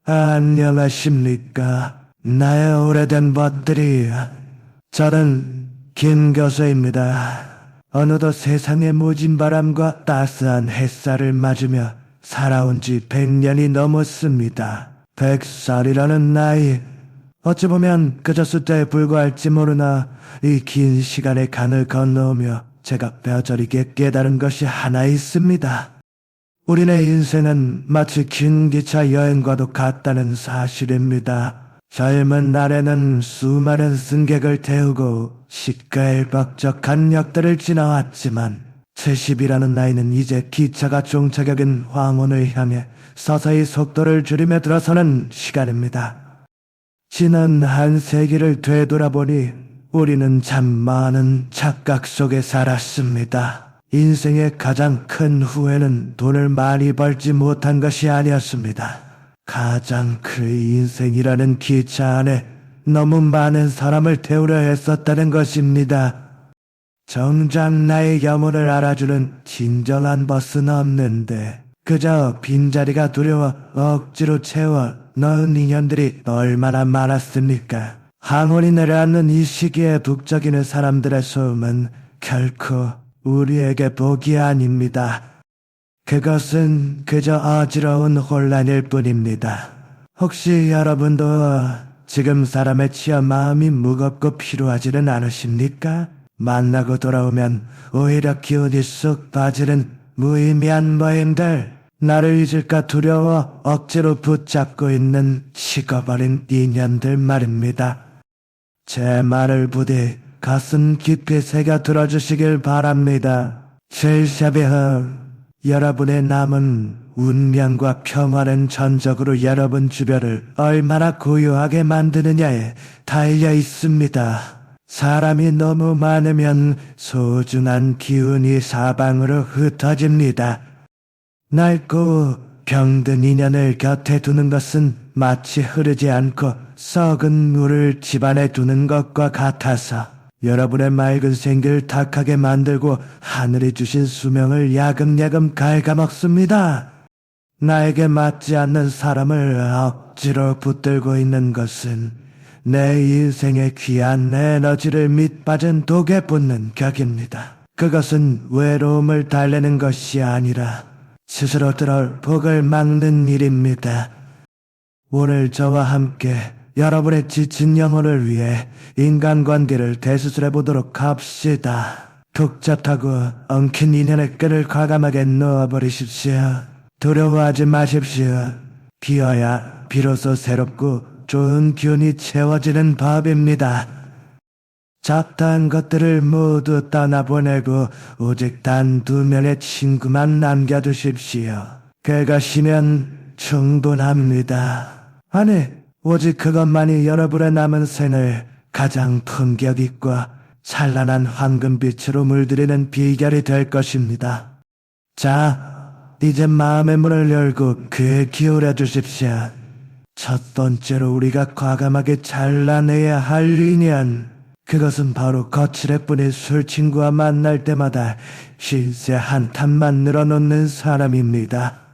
안녕하십니까. 나의 오래된 벗들이. 저는 김 교수입니다. 어느덧 세상의 모진 바람과 따스한 햇살을 맞으며 살아온 지 100년이 넘었습니다. 100살이라는 나이. 어찌 보면 그저 숫자에 불과할지 모르나 이 긴 시간의 간을 건너오며 제가 뼈저리게 깨달은 것이 하나 있습니다. 우리네 인생은 마치 긴 기차 여행과도 같다는 사실입니다. 젊은 날에는 수많은 승객을 태우고 시끌벅적한 역들을 지나왔지만 70이라는 나이는 이제 기차가 종착역인 황혼을 향해 서서히 속도를 줄이며 들어서는 시간입니다. 지난 한 세기를 되돌아보니 우리는 참 많은 착각 속에 살았습니다. 인생의 가장 큰 후회는 돈을 많이 벌지 못한 것이 아니었습니다. 가장 큰 인생이라는 기차 안에 너무 많은 사람을 태우려 했었다는 것입니다. 정작 나의 염원을 알아주는 진정한 버스는 없는데 그저 빈자리가 두려워 억지로 채워 넣은 인연들이 얼마나 많았습니까? 황혼이 내려앉는 이 시기에 북적이는 사람들의 소음은 결코 우리에게 복이 아닙니다. 그것은 그저 어지러운 혼란일 뿐입니다. 혹시 여러분도 지금 사람의 치여 마음이 무겁고 피로하지는 않으십니까? 만나고 돌아오면 오히려 기운이 쑥 빠지는 무의미한 모임들, 나를 잊을까 두려워 억지로 붙잡고 있는 식어버린 인연들 말입니다. 제 말을 부디 가슴 깊이 새겨 들어주시길 바랍니다. 젤샤베흐, 여러분의 남은 운명과 평화는 전적으로 여러분 주변을 얼마나 고요하게 만드느냐에 달려 있습니다. 사람이 너무 많으면 소중한 기운이 사방으로 흩어집니다. 낡고 병든 인연을 곁에 두는 것은 마치 흐르지 않고 썩은 물을 집안에 두는 것과 같아서 여러분의 맑은 생기를 탁하게 만들고 하늘이 주신 수명을 야금야금 갉아먹습니다. 나에게 맞지 않는 사람을 억지로 붙들고 있는 것은 내 인생의 귀한 에너지를 밑빠진 독에 붓는 격입니다. 그것은 외로움을 달래는 것이 아니라 스스로 들어올 복을 막는 일입니다. 오늘 저와 함께 여러분의 지친 영혼을 위해 인간관계를 대수술해 보도록 합시다. 복잡하고 엉킨 인연의 끈을 과감하게 놓아버리십시오. 두려워하지 마십시오. 비어야 비로소 새롭고 좋은 기운이 채워지는 법입니다. 잡다한 것들을 모두 떠나보내고 오직 단 2명의 친구만 남겨두십시오. 그것이면 충분합니다. 아니, 오직 그것만이 여러분의 남은 생을 가장 품격 있고 찬란한 황금빛으로 물들이는 비결이 될 것입니다. 자, 이제 마음의 문을 열고 귀에 기울여 주십시오. 첫 번째로 우리가 과감하게 잘라내야 할 인연, 그것은 바로 거칠애뿐인 술친구와 만날 때마다 실세 한 탄만 늘어놓는 사람입니다.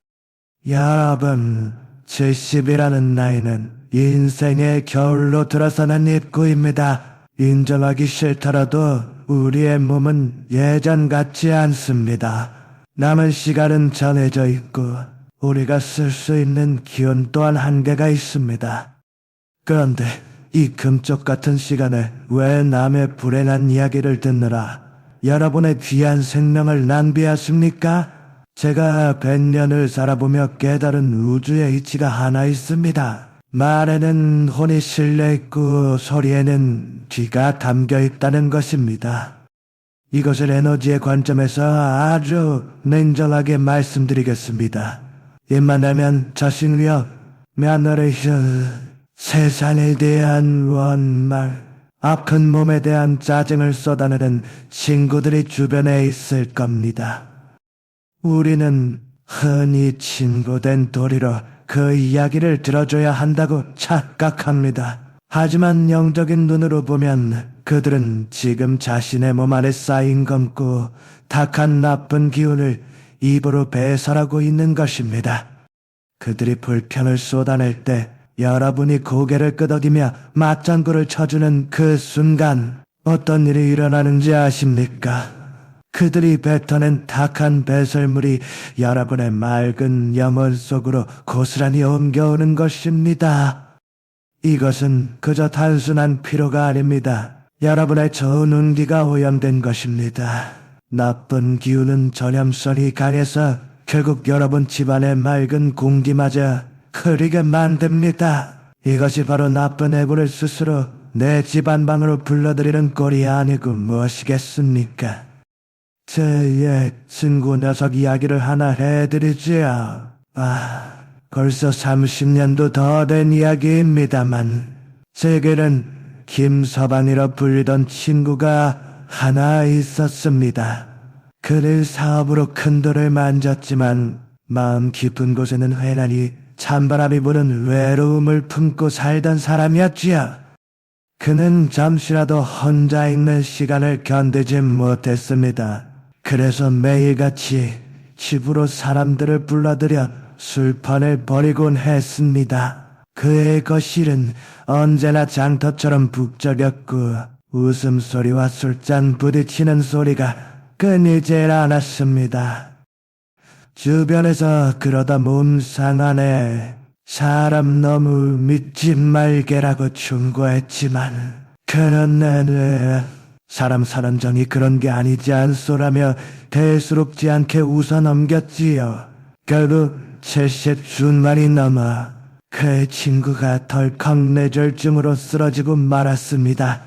여러분, 70이라는 나이는 인생의 겨울로 들어서는 입구입니다. 인정하기 싫더라도 우리의 몸은 예전 같지 않습니다. 남은 시간은 정해져 있고 우리가 쓸 수 있는 기운 또한 한계가 있습니다. 그런데 이 금쪽 같은 시간에 왜 남의 불행한 이야기를 듣느라 여러분의 귀한 생명을 낭비하십니까? 제가 100년을 살아보며 깨달은 우주의 이치가 하나 있습니다. 말에는 혼이 실려있고 소리에는 귀가 담겨있다는 것입니다. 이것을 에너지의 관점에서 아주 냉정하게 말씀드리겠습니다. 입만 내면 저승력, 매너레이션, 세상에 대한 원망, 아픈 몸에 대한 짜증을 쏟아내는 친구들이 주변에 있을 겁니다. 우리는 흔히 친구된 도리로 그 이야기를 들어줘야 한다고 착각합니다. 하지만 영적인 눈으로 보면 그들은 지금 자신의 몸 안에 쌓인 검고 탁한 나쁜 기운을 입으로 배설하고 있는 것입니다. 그들이 불편을 쏟아낼 때 여러분이 고개를 끄덕이며 맞장구를 쳐주는 그 순간 어떤 일이 일어나는지 아십니까? 그들이 뱉어낸 탁한 배설물이 여러분의 맑은 영혼 속으로 고스란히 옮겨오는 것입니다. 이것은 그저 단순한 피로가 아닙니다. 여러분의 좋은 운기가 오염된 것입니다. 나쁜 기운은 전염성이 강해서 결국 여러분 집안의 맑은 공기마저 흐리게 만듭니다. 이것이 바로 나쁜 애고를 스스로 내 집안방으로 불러들이는 꼴이 아니고 무엇이겠습니까? 제 옛 친구 녀석 이야기를 하나 해드리지요. 벌써 30년도 더 된 이야기입니다만 제게는 김서방이라 불리던 친구가 하나 있었습니다. 그를 사업으로 큰 돈을 만졌지만 마음 깊은 곳에는 회난이 찬바람이 부는 외로움을 품고 살던 사람이었지요. 그는 잠시라도 혼자 있는 시간을 견디지 못했습니다. 그래서 매일같이 집으로 사람들을 불러들여 술판을 벌이곤 했습니다. 그의 거실은 언제나 장터처럼 북적였고 웃음소리와 술잔 부딪히는 소리가 끊이질 않았습니다. 주변에서 그러다 몸 상하네, 사람 너무 믿지 말게라고 충고했지만 그런 내내 사람 사는 정이 그런 게 아니지 않소라며 대수롭지 않게 웃어 넘겼지요. 결국 70준만이 넘어 그의 친구가 덜컥 뇌졸중으로 쓰러지고 말았습니다.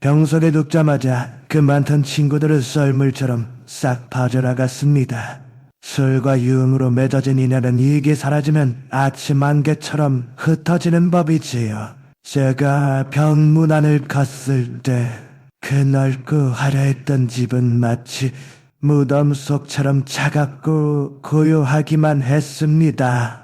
병석에 눕자마자 그 많던 친구들은 썰물처럼 싹 빠져나갔습니다. 술과 유흥으로 맺어진 인연은 이게 사라지면 아침 안개처럼 흩어지는 법이지요. 제가 병문안을 갔을 때 그 넓고 화려했던 집은 마치 무덤 속처럼 차갑고 고요하기만 했습니다.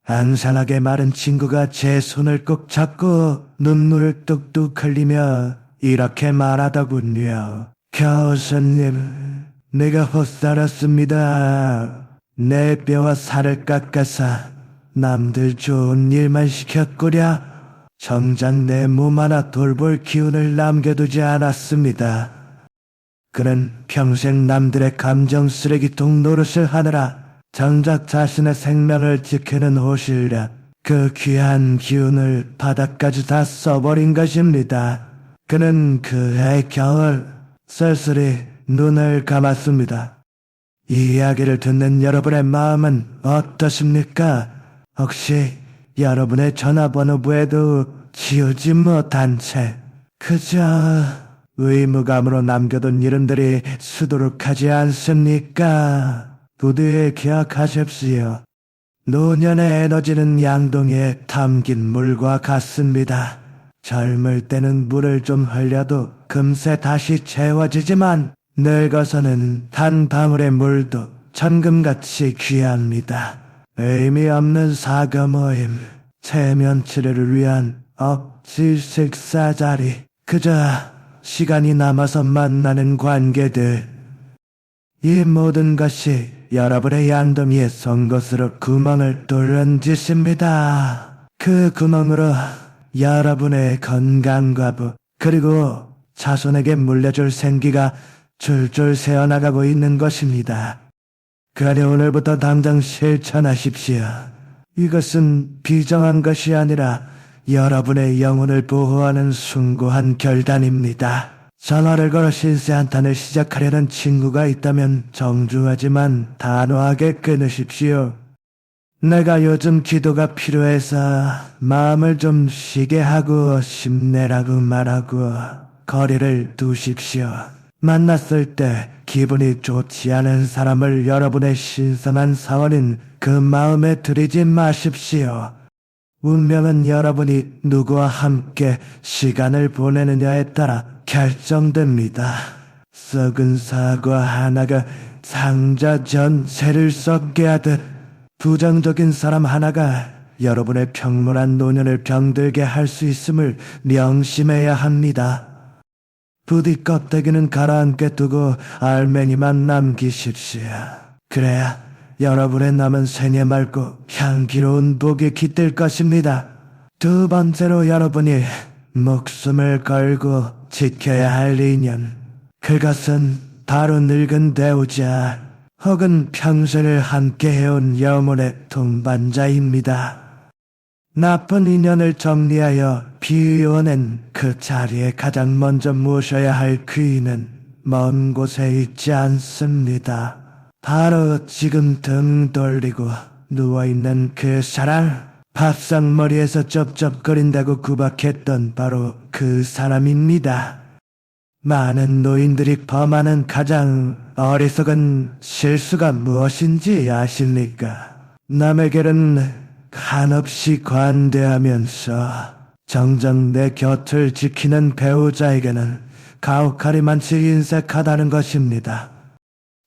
앙상하게 마른 친구가 제 손을 꼭 잡고 눈물을 뚝뚝 흘리며 이렇게 말하더군요. 교수님, 내가 헛살았습니다. 내 뼈와 살을 깎아서 남들 좋은 일만 시켰구려. 정작 내 몸 하나 돌볼 기운을 남겨두지 않았습니다. 그는 평생 남들의 감정 쓰레기통 노릇을 하느라 정작 자신의 생명을 지키는 호실력, 그 귀한 기운을 바닥까지 다 써버린 것입니다. 그는 그해 겨울 쓸쓸히 눈을 감았습니다. 이 이야기를 듣는 여러분의 마음은 어떠십니까? 혹시 여러분의 전화번호부에도 지우지 못한 채 그저 의무감으로 남겨둔 이름들이 수두룩하지 않습니까? 부디 기억하십시오. 노년의 에너지는 양동이에 담긴 물과 같습니다. 젊을 때는 물을 좀 흘려도 금세 다시 채워지지만 늙어서는 단 방울의 물도 천금같이 귀합니다. 의미 없는 사과 모임, 체면 치레를 위한 억지 식사 자리, 그저 시간이 남아서 만나는 관계들. 이 모든 것이 여러분의 양동이에 선 것으로 구멍을 뚫는 짓입니다. 그 구멍으로 여러분의 건강과 부, 그리고 자손에게 물려줄 생기가 줄줄 새어나가고 있는 것입니다. 그러니 오늘부터 당장 실천하십시오. 이것은 비정한 것이 아니라 여러분의 영혼을 보호하는 숭고한 결단입니다. 전화를 걸어 신세 한탄을 시작하려는 친구가 있다면 정중하지만 단호하게 끊으십시오. 내가 요즘 기도가 필요해서 마음을 좀 쉬게 하고 싶네라고 말하고 거리를 두십시오. 만났을 때 기분이 좋지 않은 사람을 여러분의 신선한 사원인 그 마음에 들이지 마십시오. 운명은 여러분이 누구와 함께 시간을 보내느냐에 따라 결정됩니다. 썩은 사과 하나가 상자 전체를 썩게 하듯 부정적인 사람 하나가 여러분의 평온한 노년을 병들게 할 수 있음을 명심해야 합니다. 부디 껍데기는 가라앉게 두고 알맹이만 남기십시오. 그래야 여러분의 남은 생에 맑고 향기로운 복이 깃들 것입니다. 두 번째로 여러분이 목숨을 걸고 지켜야 할 인연. 그것은 바로 늙은 배우자 혹은 평생을 함께 해온 영혼의 동반자입니다. 나쁜 인연을 정리하여 비워낸 그 자리에 가장 먼저 모셔야 할 귀인은 먼 곳에 있지 않습니다. 바로 지금 등 돌리고 누워있는 그 사람, 밥상머리에서 쩝쩝거린다고 구박했던 바로 그 사람입니다. 많은 노인들이 범하는 가장 어리석은 실수가 무엇인지 아십니까? 남에게는 한없이 관대하면서 정작 내 곁을 지키는 배우자에게는 가혹하리만치 인색하다는 것입니다.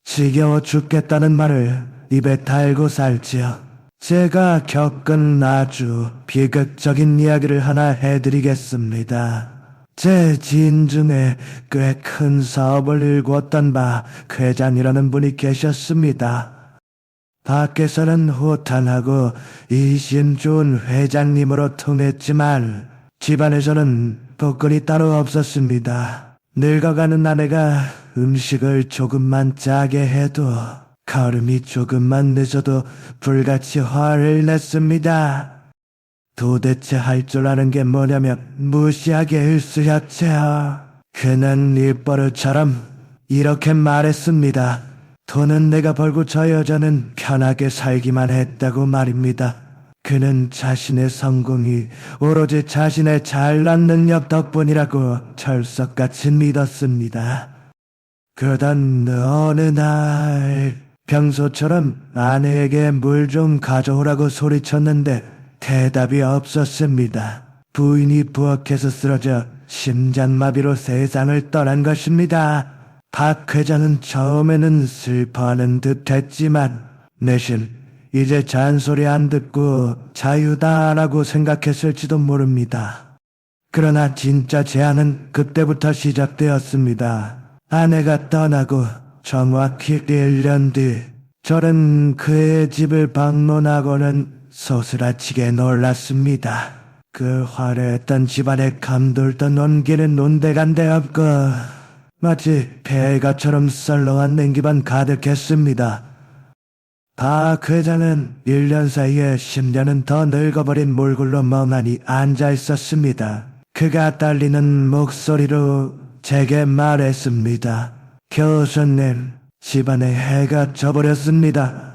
지겨워 죽겠다는 말을 입에 달고 살지요. 제가 겪은 아주 비극적인 이야기를 하나 해드리겠습니다. 제 지인 중에 꽤 큰 사업을 일구었던 회장이라는 분이 계셨습니다. 밖에서는 호탕하고 이심 좋은 회장님으로 통했지만 집안에서는 복권이 따로 없었습니다. 늙어가는 아내가 음식을 조금만 짜게 해도 걸음이 조금만 늦어도 불같이 화를 냈습니다. 도대체 할 줄 아는 게 뭐냐면 무시하게 일수였지요. 그는 입버릇처럼 이렇게 말했습니다. 돈은 내가 벌고 저 여자는 편하게 살기만 했다고 말입니다. 그는 자신의 성공이 오로지 자신의 잘난 능력 덕분이라고 철석같이 믿었습니다. 그러던 어느 날 평소처럼 아내에게 물 좀 가져오라고 소리쳤는데 대답이 없었습니다. 부인이 부엌에서 쓰러져 심장마비로 세상을 떠난 것입니다. 박 회장은 처음에는 슬퍼하는 듯 했지만 내심 이제 잔소리 안 듣고 자유다라고 생각했을지도 모릅니다. 그러나 진짜 재앙은 그때부터 시작되었습니다. 아내가 떠나고 정확히 1년 뒤 저는 그의 집을 방문하고는 소스라치게 놀랐습니다. 그 화려했던 집안에 감돌던 온기는 온데간데 없고 마치 폐가처럼 썰렁한 냉기만 가득했습니다. 박 회장은 1년 사이에 10년은 더 늙어버린 몰골로 멍하니 앉아 있었습니다. 그가 떨리는 목소리로 제게 말했습니다. 교수님, 집안에 해가 져버렸습니다.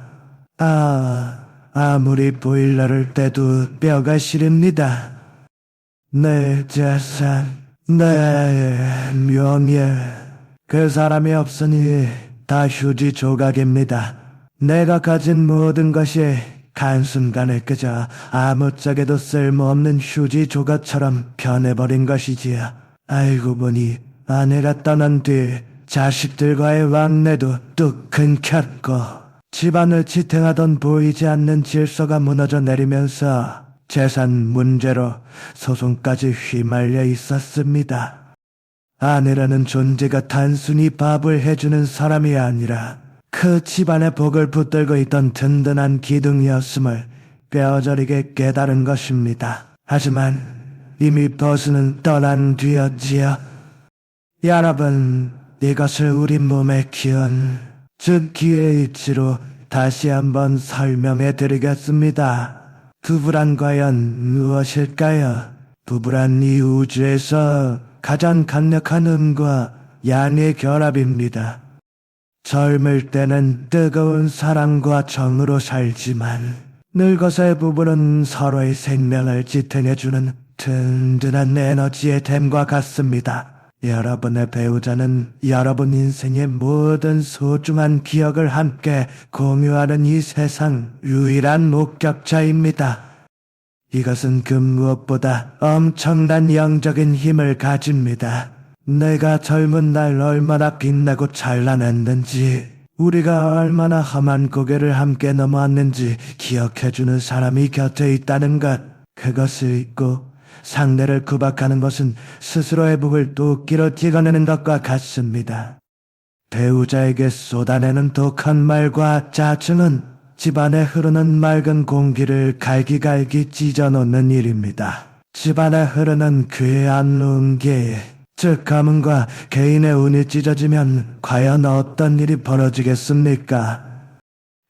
아무리 보일러를 떼도 뼈가 시립니다. 내 재산, 내 명예, 그 사람이 없으니 다 휴지 조각입니다. 내가 가진 모든 것이 한순간에 그저 아무짝에도 쓸모없는 휴지 조각처럼 변해버린 것이지요. 알고 보니 아내가 떠난 뒤 자식들과의 왕래도 뚝 끊겼고 집안을 지탱하던 보이지 않는 질서가 무너져 내리면서 재산 문제로 소송까지 휘말려 있었습니다. 아내라는 존재가 단순히 밥을 해주는 사람이 아니라 그 집안의 복을 붙들고 있던 든든한 기둥이었음을 뼈저리게 깨달은 것입니다. 하지만 이미 버스는 떠난 뒤였지요. 여러분, 이것을 우리 몸에 키운 즉 기의 이치로 다시 한번 설명해 드리겠습니다. 부부란 과연 무엇일까요? 부부란 이 우주에서 가장 강력한 음과 양의 결합입니다. 젊을 때는 뜨거운 사랑과 정으로 살지만 늙어서의 부부는 서로의 생명을 지탱해주는 든든한 에너지의 댐과 같습니다. 여러분의 배우자는 여러분 인생의 모든 소중한 기억을 함께 공유하는 이 세상 유일한 목격자입니다. 이것은 그 무엇보다 엄청난 영적인 힘을 가집니다. 내가 젊은 날 얼마나 빛나고 찬란했는지, 우리가 얼마나 험한 고개를 함께 넘어왔는지 기억해주는 사람이 곁에 있다는 것, 그것을 잊고 상대를 구박하는 것은 스스로의 복을 도끼로 찍어내는 것과 같습니다. 배우자에게 쏟아내는 독한 말과 짜증은 집안에 흐르는 맑은 공기를 갈기갈기 찢어놓는 일입니다. 집안에 흐르는 귀한 운기, 즉 가문과 개인의 운이 찢어지면 과연 어떤 일이 벌어지겠습니까?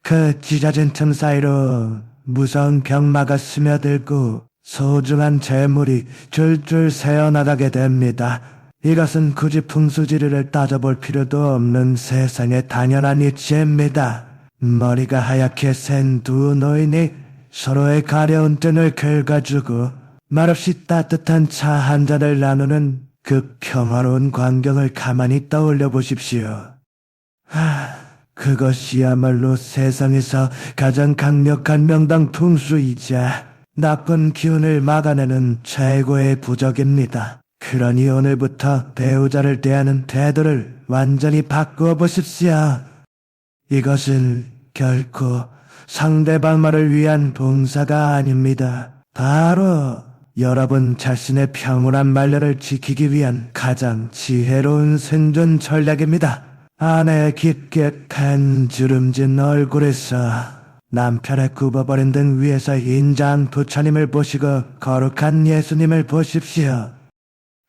그 찢어진 틈 사이로 무서운 병마가 스며들고 소중한 재물이 줄줄 새어나가게 됩니다. 이것은 굳이 풍수지리를 따져볼 필요도 없는 세상의 당연한 이치입니다. 머리가 하얗게 센 두 노인이 서로의 가려운 등을 긁어주고 말없이 따뜻한 차 한 잔을 나누는 그 평화로운 광경을 가만히 떠올려 보십시오. 그것이야말로 세상에서 가장 강력한 명당 풍수이자 나쁜 기운을 막아내는 최고의 부적입니다. 그러니 오늘부터 배우자를 대하는 태도를 완전히 바꾸어 보십시오. 이것은 결코 상대방만을 위한 봉사가 아닙니다. 바로 여러분 자신의 평온한 말년을 지키기 위한 가장 지혜로운 생존 전략입니다. 아내의 깊게 간 주름진 얼굴에서 남편의 굽어버린 등 위에서 인자한 부처님을 보시고 거룩한 예수님을 보십시오.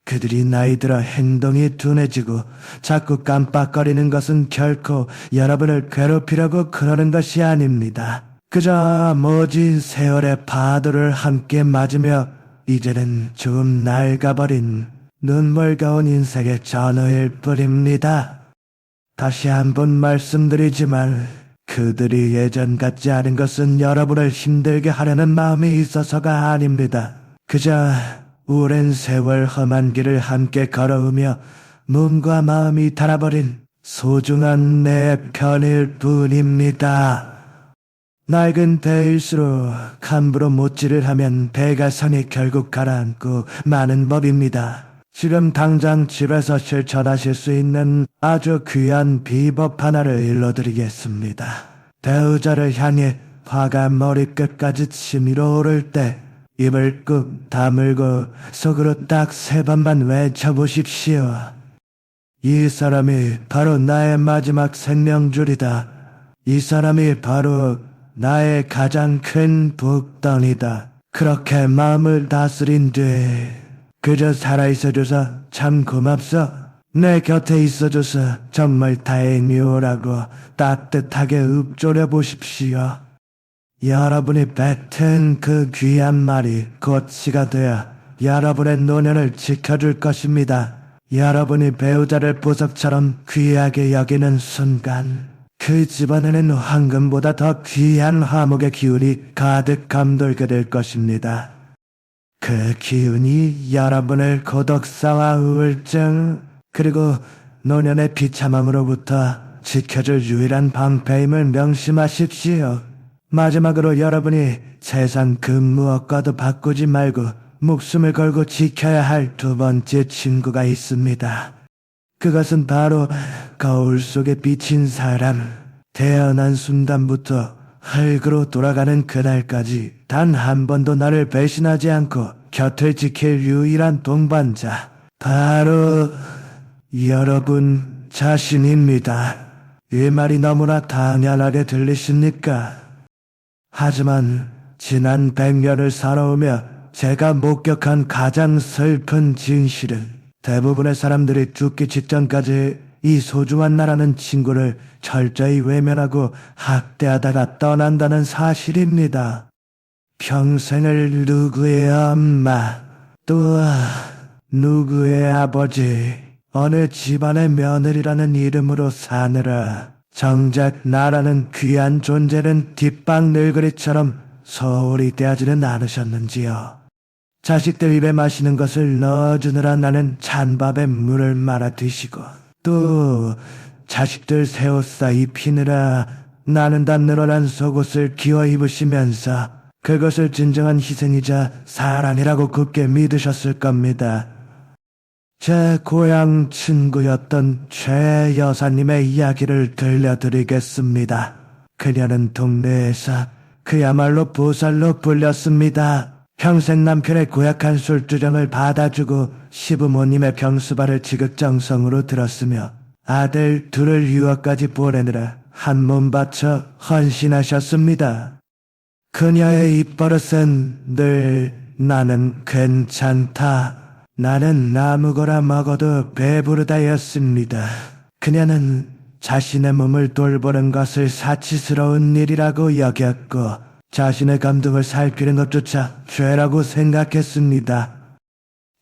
그들이 나이 들어 행동이 둔해지고 자꾸 깜빡거리는 것은 결코 여러분을 괴롭히려고 그러는 것이 아닙니다. 그저 모진 세월의 파도를 함께 맞으며 이제는 좀 낡아버린 눈물겨운 인생의 전후일 뿐입니다. 다시 한번 말씀드리지만 그들이 예전 같지 않은 것은 여러분을 힘들게 하려는 마음이 있어서가 아닙니다. 그저 오랜 세월 험한 길을 함께 걸어오며 몸과 마음이 닳아버린 소중한 내 편일 뿐입니다. 낡은 배일수록 함부로 못질을 하면 배가 선이 결국 가라앉고 마는 법입니다. 지금 당장 집에서 실천하실 수 있는 아주 귀한 비법 하나를 일러드리겠습니다. 배우자를 향해 화가 머리끝까지 치밀어 오를 때 입을 꾹 다물고 속으로 딱 3번만 외쳐보십시오. 이 사람이 바로 나의 마지막 생명줄이다. 이 사람이 바로 나의 가장 큰 복덩이다. 그렇게 마음을 다스린 뒤 그저 살아있어줘서 참 고맙소. 내 곁에 있어줘서 정말 다행이오라고 따뜻하게 읊조려 보십시오. 여러분이 뱉은 그 귀한 말이 곧 씨가 되어 여러분의 노년을 지켜줄 것입니다. 여러분이 배우자를 보석처럼 귀하게 여기는 순간 그 집안에는 황금보다 더 귀한 화목의 기운이 가득 감돌게 될 것입니다. 그 기운이 여러분을 고독사와 우울증 그리고 노년의 비참함으로부터 지켜줄 유일한 방패임을 명심하십시오. 마지막으로 여러분이 세상 그 무엇과도 바꾸지 말고 목숨을 걸고 지켜야 할 두 번째 친구가 있습니다. 그것은 바로 거울 속에 비친 사람. 태어난 순간부터 흙으로 돌아가는 그날까지 단 한 번도 나를 배신하지 않고 곁을 지킬 유일한 동반자. 바로 여러분 자신입니다. 이 말이 너무나 당연하게 들리십니까? 하지만 지난 100년을 살아오며 제가 목격한 가장 슬픈 진실은 대부분의 사람들이 죽기 직전까지 이 소중한 나라는 친구를 철저히 외면하고 학대하다가 떠난다는 사실입니다. 평생을 누구의 엄마, 또 누구의 아버지, 어느 집안의 며느리라는 이름으로 사느라 정작 나라는 귀한 존재는 뒷방 늙은이처럼 소홀히 대하지는 않으셨는지요. 자식들 입에 마시는 것을 넣어주느라 나는 찬밥에 물을 말아 드시고 또 자식들 새 옷 사 입히느라 나는 다 늘어난 속옷을 기어 입으시면서 그것을 진정한 희생이자 사랑이라고 굳게 믿으셨을 겁니다. 제 고향 친구였던 최 여사님의 이야기를 들려드리겠습니다. 그녀는 동네에서 그야말로 보살로 불렸습니다. 평생 남편의 고약한 술주정을 받아주고 시부모님의 병수발을 지극정성으로 들었으며 아들 둘을 유학까지 보내느라 한 몸 바쳐 헌신하셨습니다. 그녀의 입버릇은 늘 나는 괜찮다. 나는 아무거나 먹어도 배부르다였습니다. 그녀는 자신의 몸을 돌보는 것을 사치스러운 일이라고 여겼고 자신의 감동을 살피는 것조차 죄라고 생각했습니다.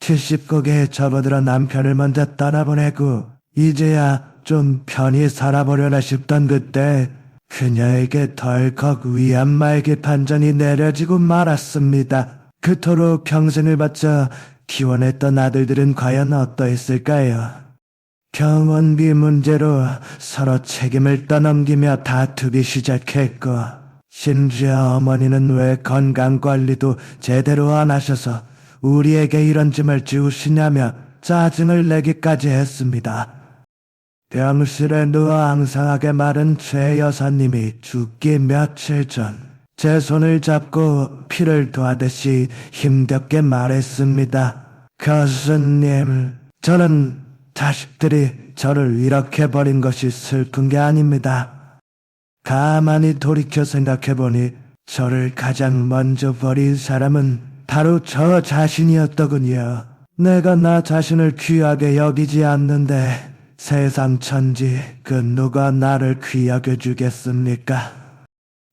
70곡에 접어들어 남편을 먼저 떠나보내고 이제야 좀 편히 살아보려나 싶던 그때 그녀에게 덜컥 위안말기 판정이 내려지고 말았습니다. 그토록 평생을 바쳐 기원했던 아들들은 과연 어떠했을까요? 병원비 문제로 서로 책임을 떠넘기며 다투기 시작했고 심지어 어머니는 왜 건강관리도 제대로 안 하셔서 우리에게 이런 짐을 지우시냐며 짜증을 내기까지 했습니다. 병실에 누워 앙상하게 마른 최 여사님이 죽기 며칠 전 제 손을 잡고 피를 토하듯이 힘겹게 말했습니다. 교수님, 저는 자식들이 저를 이렇게 버린 것이 슬픈 게 아닙니다. 가만히 돌이켜 생각해보니 저를 가장 먼저 버린 사람은 바로 저 자신이었더군요. 내가 나 자신을 귀하게 여기지 않는데 세상 천지 그 누가 나를 귀하게 주겠습니까?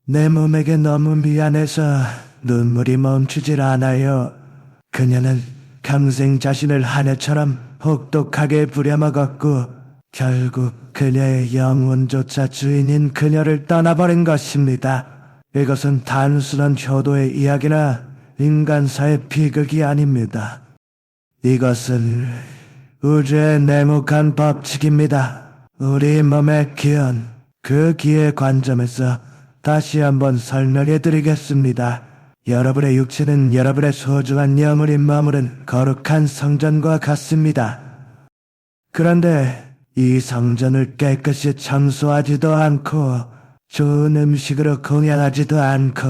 내 몸에게 너무 미안해서 눈물이 멈추질 않아요. 그녀는 평생 자신을 하늘처럼 혹독하게 부려먹었고 결국 그녀의 영혼조차 주인인 그녀를 떠나버린 것입니다. 이것은 단순한 효도의 이야기나 인간사의 비극이 아닙니다. 이것은 우주의 냉혹한 법칙입니다. 우리 몸의 기원, 그 기의 관점에서 다시 한번 설명해 드리겠습니다. 여러분의 육체는 여러분의 소중한 영혼이 머무른 거룩한 성전과 같습니다. 그런데 이 성전을 깨끗이 청소하지도 않고 좋은 음식으로 공양하지도 않고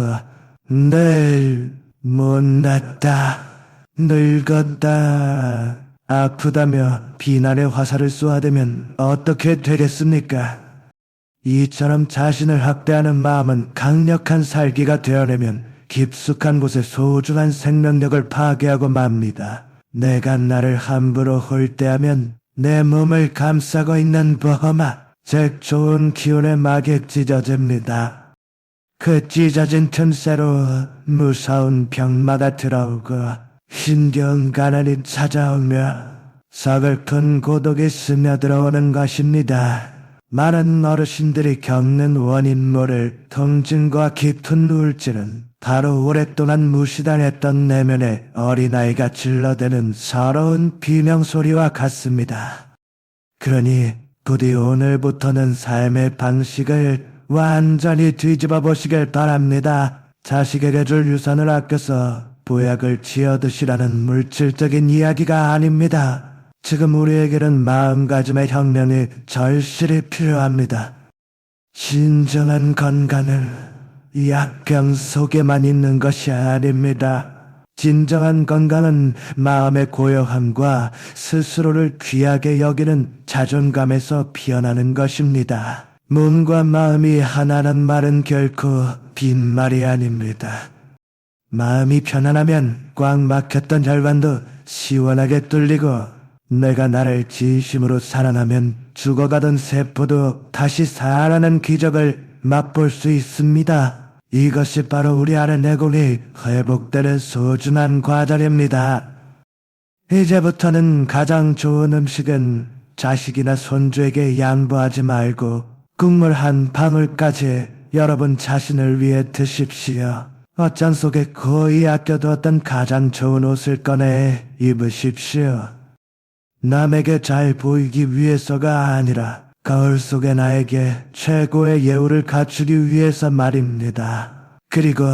늘 못났다, 늙었다, 아프다며 비난의 화살을 쏘아대면 어떻게 되겠습니까? 이처럼 자신을 학대하는 마음은 강력한 살기가 되어내면 깊숙한 곳에 소중한 생명력을 파괴하고 맙니다. 내가 나를 함부로 홀대하면 내 몸을 감싸고 있는 보호막, 즉 좋은 기운의 막이 찢어집니다. 그 찢어진 틈새로 무서운 병마다 들어오고 힘겨운 가난이 찾아오며 서글픈 고독이 스며들어오는 것입니다. 많은 어르신들이 겪는 원인 모를 통증과 깊은 우울증은 바로 오랫동안 무시당했던 내면의 어린아이가 질러대는 서러운 비명소리와 같습니다. 그러니 부디 오늘부터는 삶의 방식을 완전히 뒤집어 보시길 바랍니다. 자식에게 줄 유산을 아껴서 보약을 지어드시라는 물질적인 이야기가 아닙니다. 지금 우리에게는 마음가짐의 혁명이 절실히 필요합니다. 진정한 건강은 약병 속에만 있는 것이 아닙니다. 진정한 건강은 마음의 고요함과 스스로를 귀하게 여기는 자존감에서 피어나는 것입니다. 몸과 마음이 하나란 말은 결코 빈말이 아닙니다. 마음이 편안하면 꽉 막혔던 혈관도 시원하게 뚫리고 내가 나를 진심으로 사랑하면 죽어가던 세포도 다시 살아나는 기적을 맛볼 수 있습니다. 이것이 바로 우리 안의 내공이 회복되는 소중한 과정입니다. 이제부터는 가장 좋은 음식은 자식이나 손주에게 양보하지 말고 국물 한 방울까지 여러분 자신을 위해 드십시오. 옷장 속에 고이 아껴두었던 가장 좋은 옷을 꺼내 입으십시오. 남에게 잘 보이기 위해서가 아니라 거울 속의 나에게 최고의 예우를 갖추기 위해서 말입니다. 그리고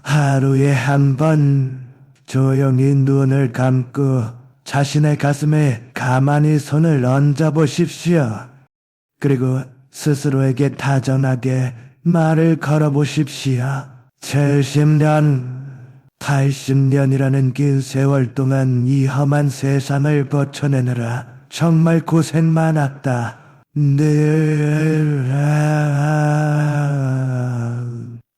하루에 한 번 조용히 눈을 감고 자신의 가슴에 가만히 손을 얹어보십시오. 그리고 스스로에게 다정하게 말을 걸어보십시오. 70년, 80년이라는 긴 세월 동안 이 험한 세상을 버텨내느라 정말 고생 많았다.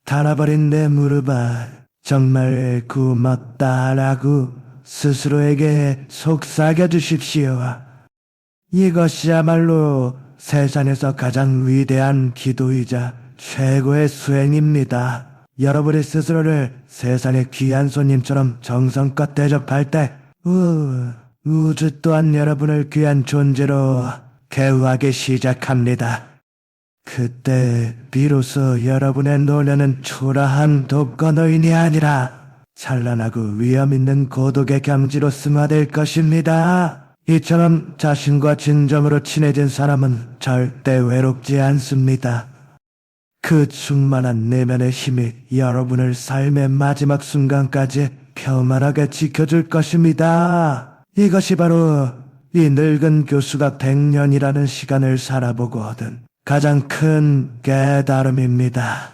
닳아버린 내 무릎아, 정말 고맙다라고 스스로에게 속삭여 주십시오. 이것이야말로 세상에서 가장 위대한 기도이자 최고의 수행입니다. 여러분의 스스로를 세상의 귀한 손님처럼 정성껏 대접할 때 우주 또한 여러분을 귀한 존재로 개우하기 시작합니다. 그때 비로소 여러분의 노년은 초라한 독거노인이 아니라 찬란하고 위험 있는 고독의 경지로 승화될 것입니다. 이처럼 자신과 진정으로 친해진 사람은 절대 외롭지 않습니다. 그 충만한 내면의 힘이 여러분을 삶의 마지막 순간까지 평안하게 지켜줄 것입니다. 이것이 바로 이 늙은 교수가 100년이라는 시간을 살아보고 얻은 가장 큰 깨달음입니다.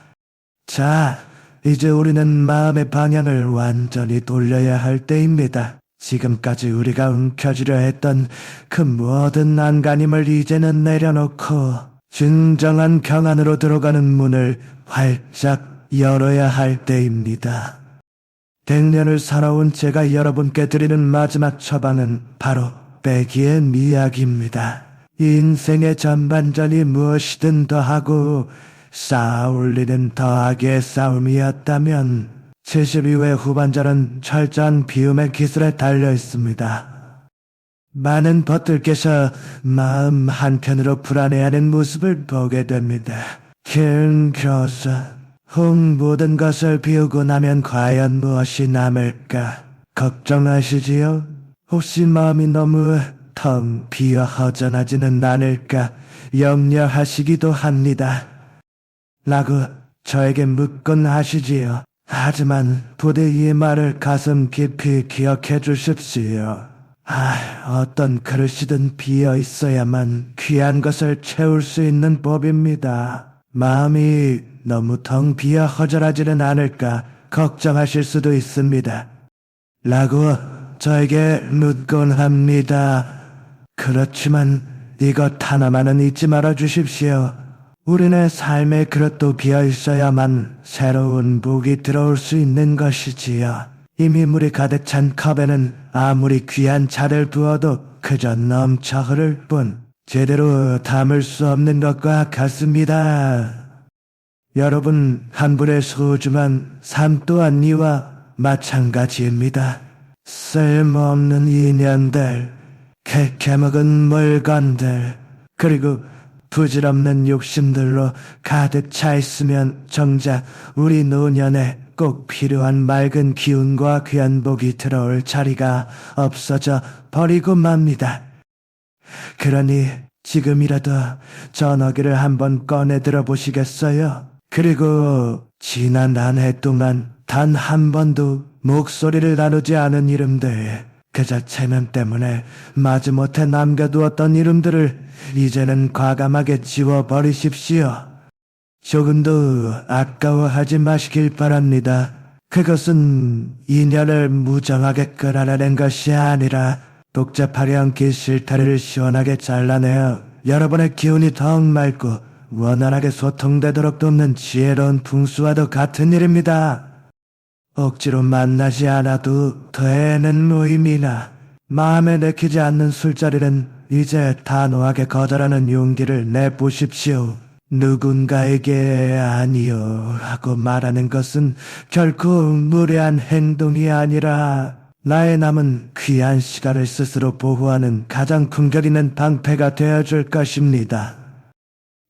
자, 이제 우리는 마음의 방향을 완전히 돌려야 할 때입니다. 지금까지 우리가 움켜쥐려 했던 그 모든 안간힘을 이제는 내려놓고 진정한 평안으로 들어가는 문을 활짝 열어야 할 때입니다. 100년을 살아온 제가 여러분께 드리는 마지막 처방은 바로 빼기의 미학입니다. 인생의 전반전이 무엇이든 더하고 쌓아올리는 더하기의 싸움이었다면 72회 후반전은 철저한 비움의 기술에 달려 있습니다. 많은 벗들께서 마음 한편으로 불안해하는 모습을 보게 됩니다. 김 교수, 모든 것을 비우고 나면 과연 무엇이 남을까 걱정하시지요? 혹시 마음이 너무 텅 비어 허전하지는 않을까 염려하시기도 합니다. 라고 저에게 묻곤 하시지요. 하지만 부디 이 말을 가슴 깊이 기억해 주십시오. 어떤 그릇이든 비어 있어야만 귀한 것을 채울 수 있는 법입니다. 마음이 너무 텅 비어 허전하지는 않을까 걱정하실 수도 있습니다. 라고 저에게 묻곤 합니다. 그렇지만 이것 하나만은 잊지 말아 주십시오. 우리네 삶의 그릇도 비어 있어야만 새로운 복이 들어올 수 있는 것이지요. 이미 물이 가득 찬 컵에는 아무리 귀한 차를 부어도 그저 넘쳐 흐를 뿐 제대로 담을 수 없는 것과 같습니다. 여러분 한 분의 소중한 삶 또한 이와 마찬가지입니다. 쓸모없는 인연들, 캐캐먹은 물건들, 그리고 부질없는 욕심들로 가득 차 있으면 정작 우리 노년에 꼭 필요한 맑은 기운과 귀한 복이 들어올 자리가 없어져 버리고 맙니다. 그러니 지금이라도 전화기를 한번 꺼내 들어보시겠어요? 그리고 지난 한 해 동안 단 한 번도 목소리를 나누지 않은 이름들, 그저 체면 때문에 마지못해 남겨두었던 이름들을 이제는 과감하게 지워버리십시오. 조금도 아까워하지 마시길 바랍니다. 그것은 인연을 무정하게 끌어내는 것이 아니라 복잡하게 엉킨 실타래를 시원하게 잘라내어 여러분의 기운이 더욱 맑고 원활하게 소통되도록 돕는 지혜로운 풍수와도 같은 일입니다. 억지로 만나지 않아도 되는 모임이나 마음에 내키지 않는 술자리는 이제 단호하게 거절하는 용기를 내보십시오. 누군가에게 아니요 하고 말하는 것은 결코 무례한 행동이 아니라 나의 남은 귀한 시간을 스스로 보호하는 가장 품격 있는 방패가 되어줄 것입니다.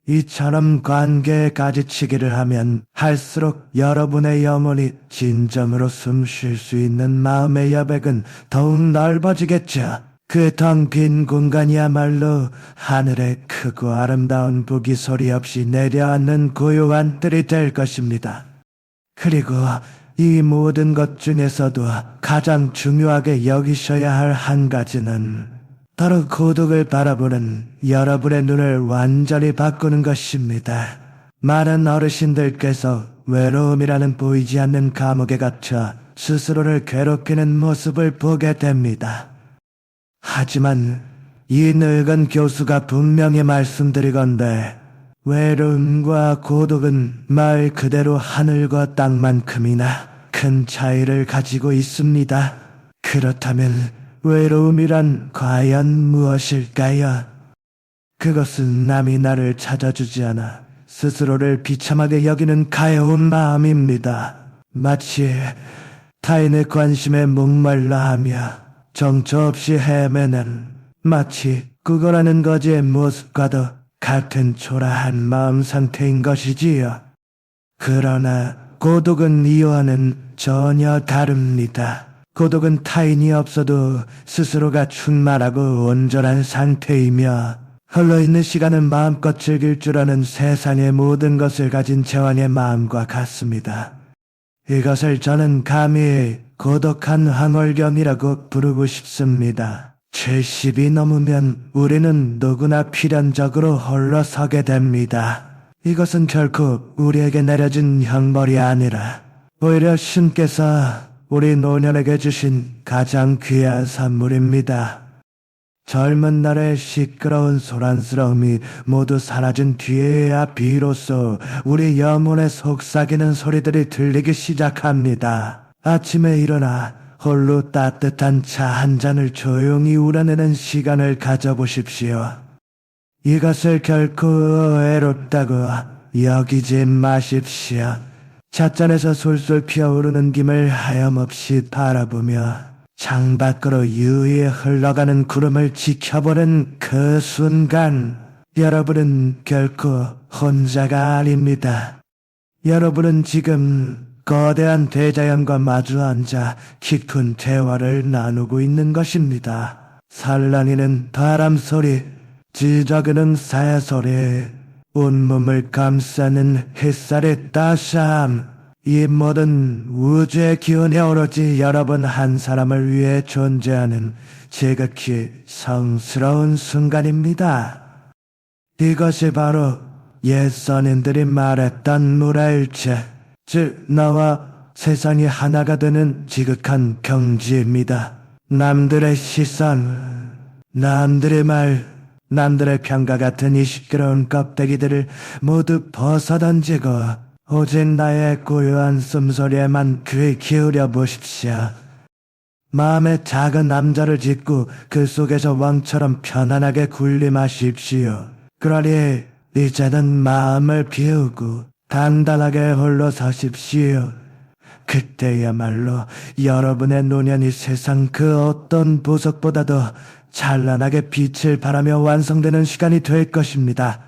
이처럼 관계에 가지치기를 하면 할수록 여러분의 영혼이 진정으로 숨 쉴 수 있는 마음의 여백은 더욱 넓어지겠죠. 그 텅 빈 공간이야말로 하늘의 크고 아름다운 복이 소리 없이 내려앉는 고요한 뜰이 될 것입니다. 그리고 이 모든 것 중에서도 가장 중요하게 여기셔야 할 한 가지는 바로 고독을 바라보는 여러분의 눈을 완전히 바꾸는 것입니다. 많은 어르신들께서 외로움이라는 보이지 않는 감옥에 갇혀 스스로를 괴롭히는 모습을 보게 됩니다. 하지만 이 늙은 교수가 분명히 말씀드리건대 외로움과 고독은 말 그대로 하늘과 땅만큼이나 큰 차이를 가지고 있습니다. 그렇다면 외로움이란 과연 무엇일까요? 그것은 남이 나를 찾아주지 않아 스스로를 비참하게 여기는 가여운 마음입니다. 마치 타인의 관심에 목말라 하며 정처 없이 헤매는 마치 구걸하는 거지의 모습과도 같은 초라한 마음 상태인 것이지요. 그러나 고독은 이와는 전혀 다릅니다. 고독은 타인이 없어도 스스로가 충만하고 온전한 상태이며 흘러있는 시간은 마음껏 즐길 줄 아는 세상의 모든 것을 가진 제왕의 마음과 같습니다. 이것을 저는 감히 고독한 황홀경이라고 부르고 싶습니다. 70이 넘으면 우리는 누구나 필연적으로 홀로 서게 됩니다. 이것은 결코 우리에게 내려진 형벌이 아니라 오히려 신께서 우리 노년에게 주신 가장 귀한 선물입니다. 젊은 날의 시끄러운 소란스러움이 모두 사라진 뒤에야 비로소 우리 영혼의 속삭이는 소리들이 들리기 시작합니다. 아침에 일어나 홀로 따뜻한 차 한 잔을 조용히 우려내는 시간을 가져보십시오. 이것을 결코 애롭다고 여기지 마십시오. 찻잔에서 솔솔 피어오르는 김을 하염없이 바라보며 창밖으로 유유히 흘러가는 구름을 지켜보는 그 순간 여러분은 결코 혼자가 아닙니다. 여러분은 지금 거대한 대자연과 마주 앉아 깊은 대화를 나누고 있는 것입니다. 살랑이는 바람 소리, 지저귀는 새소리, 온몸을 감싸는 햇살의 따스함, 이 모든 우주의 기운이 오로지 여러분 한 사람을 위해 존재하는 지극히 성스러운 순간입니다. 이것이 바로 옛 선인들이 말했던 물화일체, 즉 나와 세상이 하나가 되는 지극한 경지입니다. 남들의 시선, 남들의 말, 남들의 평가 같은 이 시끄러운 껍데기들을 모두 벗어던지고 오직 나의 고요한 숨소리에만 귀 기울여 보십시오. 마음의 작은 남자를 짓고 그 속에서 왕처럼 편안하게 군림하십시오. 그러니 이제는 마음을 비우고 단단하게 홀로 서십시오. 그때야말로 여러분의 노년이 세상 그 어떤 보석보다도 찬란하게 빛을 발하며 완성되는 시간이 될 것입니다.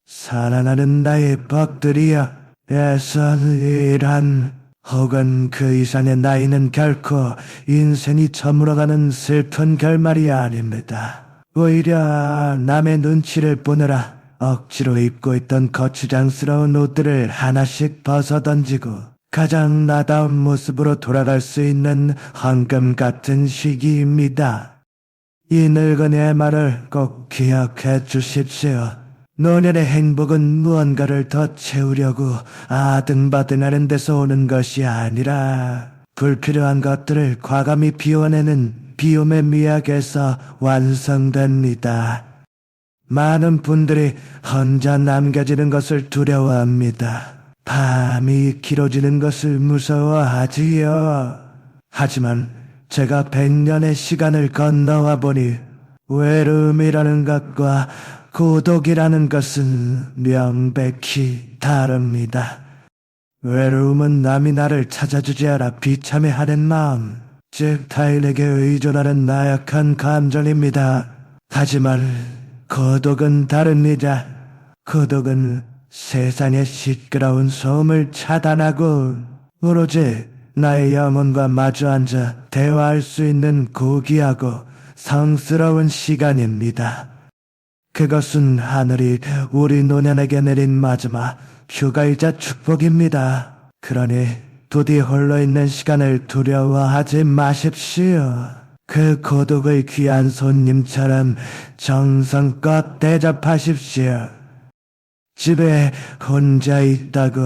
살아나는 나의 벅들이여, 예선이란 혹은 그 이상의 나이는 결코 인생이 저물어가는 슬픈 결말이 아닙니다. 오히려 남의 눈치를 보느라 억지로 입고 있던 거추장스러운 옷들을 하나씩 벗어던지고 가장 나다운 모습으로 돌아갈 수 있는 황금 같은 시기입니다. 이 늙은이의 말을 꼭 기억해 주십시오. 노년의 행복은 무언가를 더 채우려고 아등바등하는 데서 오는 것이 아니라 불필요한 것들을 과감히 비워내는 비움의 미학에서 완성됩니다. 많은 분들이 혼자 남겨지는 것을 두려워합니다. 밤이 길어지는 것을 무서워하지요. 하지만 제가 100년의 시간을 건너와 보니 외로움이라는 것과 고독이라는 것은 명백히 다릅니다. 외로움은 남이 나를 찾아주지 않아 비참해하는 마음, 즉 타인에게 의존하는 나약한 감정입니다. 하지만 고독은 다릅니다. 고독은 세상의 시끄러운 소음을 차단하고 오로지 나의 영혼과 마주 앉아 대화할 수 있는 고귀하고 성스러운 시간입니다. 그것은 하늘이 우리 노년에게 내린 마지막 휴가이자 축복입니다. 그러니 부디 홀로 있는 시간을 두려워하지 마십시오. 그 고독의 귀한 손님처럼 정성껏 대접하십시오. 집에 혼자 있다고,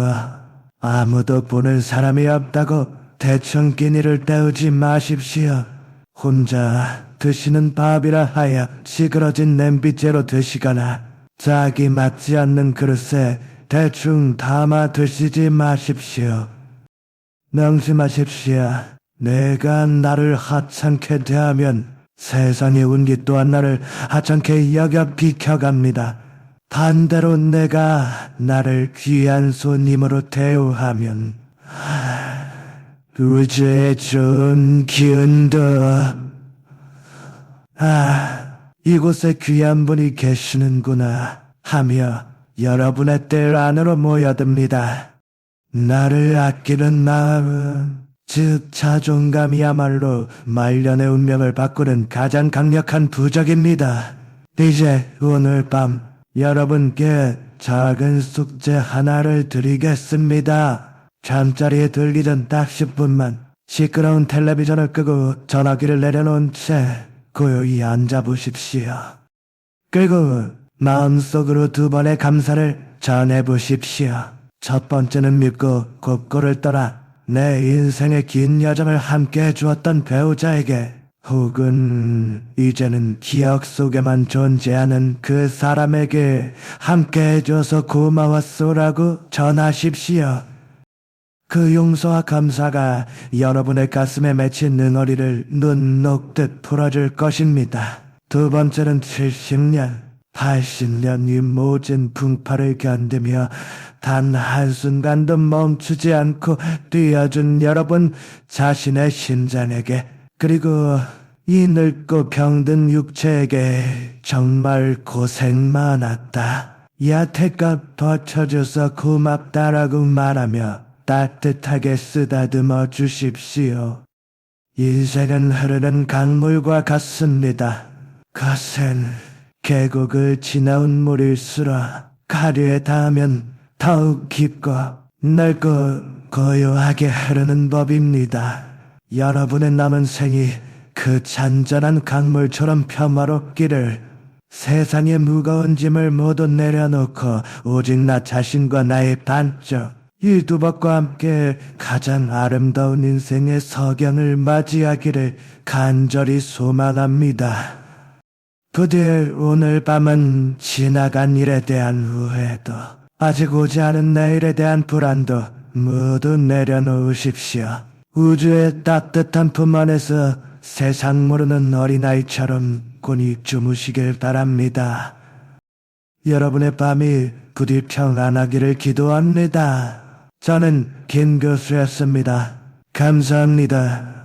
아무도 보는 사람이 없다고 대충 끼니를 때우지 마십시오. 혼자 드시는 밥이라 하여 시그러진 냄비째로 드시거나 짝이 맞지 않는 그릇에 대충 담아 드시지 마십시오. 명심하십시오. 내가 나를 하찮게 대하면 세상의 운기 또한 나를 하찮게 여겨 비켜갑니다. 반대로 내가 나를 귀한 손님으로 대우하면 우주의 좋은 기운도 이곳에 귀한 분이 계시는구나 하며 여러분의 뜰 안으로 모여듭니다. 나를 아끼는 마음, 즉 자존감이야말로 말년의 운명을 바꾸는 가장 강력한 부적입니다. 이제 오늘 밤 여러분께 작은 숙제 하나를 드리겠습니다. 잠자리에 들기 전 딱 10분만 시끄러운 텔레비전을 끄고 전화기를 내려놓은 채 고요히 앉아보십시오. 그리고 마음속으로 2번의 감사를 전해보십시오. 첫 번째는 믿고 곱고를 떠나 내 인생의 긴 여정을 함께 해주었던 배우자에게, 혹은 이제는 기억 속에만 존재하는 그 사람에게 함께 해줘서 고마웠소라고 전하십시오. 그 용서와 감사가 여러분의 가슴에 맺힌 응어리를 눈 녹듯 풀어줄 것입니다. 두 번째는 70년, 80년 이 모진 풍파를 견디며 단 한순간도 멈추지 않고 뛰어준 여러분 자신의 심장에게, 그리고 이 늙고 병든 육체에게 정말 고생 많았다, 야태값 버텨줘서 고맙다라고 말하며 따뜻하게 쓰다듬어 주십시오. 인생은 흐르는 강물과 같습니다. 거센 계곡을 지나온 물일수록 가류에 닿으면 더욱 깊고 넓고 고요하게 흐르는 법입니다. 여러분의 남은 생이 그 잔잔한 강물처럼 평화롭기를. 세상의 무거운 짐을 모두 내려놓고 오직 나 자신과 나의 반쪽, 이 두 법과 함께 가장 아름다운 인생의 석양을 맞이하기를 간절히 소망합니다. 부디 오늘 밤은 지나간 일에 대한 후회도, 아직 오지 않은 내일에 대한 불안도 모두 내려놓으십시오. 우주의 따뜻한 품 안에서 세상 모르는 어린아이처럼 곤히 주무시길 바랍니다. 여러분의 밤이 부디 평안하기를 기도합니다. 저는 김 교수였습니다. 감사합니다.